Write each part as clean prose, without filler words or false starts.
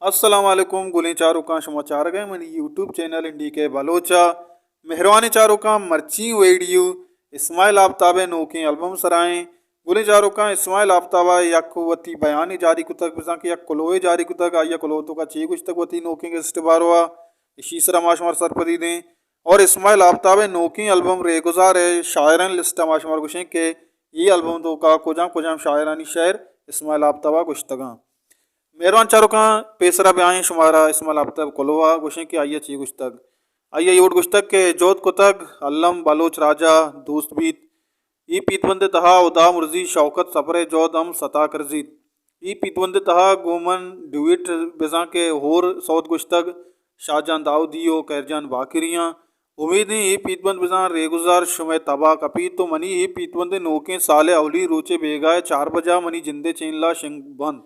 अस्सलाम वालेकुम गुली चारों का समाचार गए मनी यूट्यूब चैनल इंडी के बलोचा मेहरबानी चारों का मर्ची वीडियो इस्माइल आफ्ताबे नोके एल्बम सराएं गुली चारों का इस्माइल आफ्ताबा यक वती बयानी जारी कुतक बिजा कि यक कोलोए जारी कुतक आया कोलोतो का ची कुछ तक वती नोके के इस्तेबारवा इशीसरा माशमार सरपदी दें और इस्माइल आफ्ताबे नोकी एल्बम रेगुजार है शायरन लिस्ट माशमार गुशें के ये एल्बम तो का कुजाम शायरानी शायर इस्माइल आफ्ताबा गुश्तगा मेहरबान चारों का पेसरा ब्याह शुमारा इस्माइल आफ्ताब कोलोवा गुशें की आइए ची गुश्तक आइए यूट गुश्तक के जोत कुतक अल्लम बलोच राजा दोस्त बीत ई पीतबंद तहा उदा मुर्जी शौकत सफरे जोद हम सता करजीत ई पीतबंद तहा गोमन ड्यूट बिजा के होर सौद गुश्तक शाहजान दाऊदियो कैरजान बाकिरियाँ उम्मीद ही पीतबंद बिजा रेगुजार शुमे तबा कपी तो मनी ही पीतबंद नोके साले अवली रोचे बेगाए 4 बजा मनी जिंदे चेनला शिंग बंद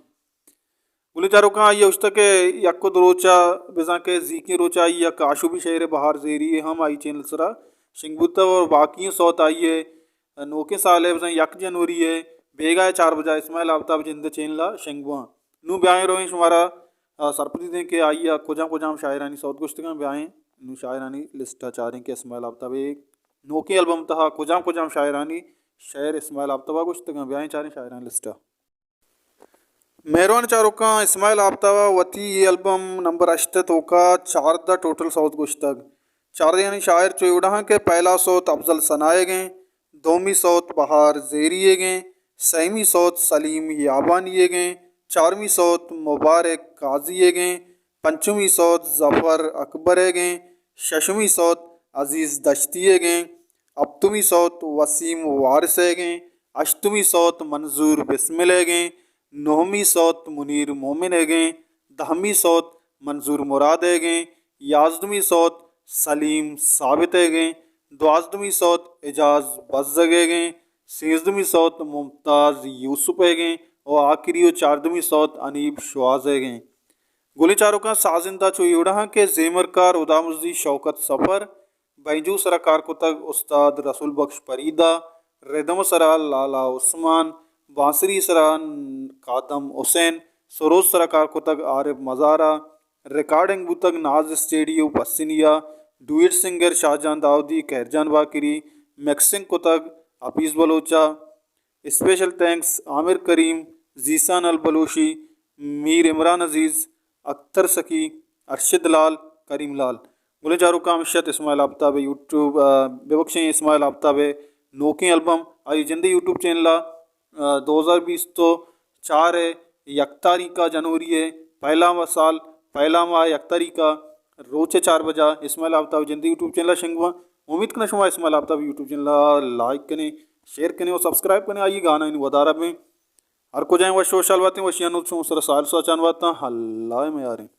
गुली चारों का आइए उस तक यक्को रोचा बिजा के जीकी रोचा आई यक आशु भी शहर बहार जेरी हम आई चैनल सरा शिंगबुता और बाकी सौत आइए नोके साल है बिजा यक जनवरी है बेगा है 4 बजा इस्माइल आफ्ताब जिंद चैनला शिंगबुआ नू ब्याह रोहिश हमारा सरपति दें के आइए कुजाम शायरानी सौत गुश्तगा ब्याह नू शायरानी लिस्टा चारें के इस्माइल आफ्ताब एक नोके एल्बम तहा कुजाम शायरानी शायर इस्माइल आफ्ताबा गुश्तगा ब्याह चारें शायरानी लिस्टा मेहरबान चारों का इस्माइल आफ्ताबा वती ये एल्बम नंबर 8 तो का 4 द टोटल सौत गुश्तक 4 यानी शायर चोड़ा के पहला सौत अफजल सनाए गए दोमी सौत बहार जेरिए गए सहीमी सौत सलीम याबानिए गए 4वीं सौत मुबारक काजिए गए 5वीं सौत जफ़र अकबर गए 6वीं सौत अजीज़ दश्तिए गए 7वीं सौत वसीम वारिस गए 8वीं सौत मंजूर बिस्मिल गए 9वीं सौत मुनीर मोमिन गए 10वीं सौत मंजूर मुराद गए 11वीं सौत सलीम साबित गए 12वीं सौत एजाज बज़्ज़गे गए 13वीं सौत मुमताज़ यूसुफ गए और आखिरी 14वीं सौत अनीब शवाज गए गुली चारों का साजिंदा चुड़ा के जेमरकार उदामुजी शौकत सफ़र बैजू सरा कारकुतग उस्ताद रसूल बख्श परीदा रिदम सरा लाला उस्मान बांसरी सरा कादम हुसैन सरोज सरा कारकुतग आरिफ मज़ारा रिकॉर्डिंग बुतग नाज स्टेडियो पसिनिया डुएट सिंगर शाहजान दाऊदी कैरजान बाकिरी मैक्सिंग कुतग हफीज़ बलोचा स्पेशल थैंक्स आमिर करीम जीसान अल बलोशी मीर इमरान अजीज़ अख्तर सकी अरशद लाल करीम लाल गुले चारों का अमशत इस्माइल आफ्ताब यूट्यूब बेबख्शें इस्माइल आफ्ताब नोके एल्बम आई जिंदे यूट्यूब चैनल 2020 तो 4 है 1 तारीख का जनवरी है पहला साल पहला माह 1 तारीख का रोचे 4 बजा इस्माइल आफ्ताब जिंदगी यूट्यूब चैनल शिंगवा उम्मीद करना शुमा Ismail Aftab YouTube channel like करें शेयर करें और सब्सक्राइब करें आइए गाना इन वदारा में हर को जाए वह सोशल बातें वशियान सर साल सोचान बातें हल्ला में आ रहे हैं।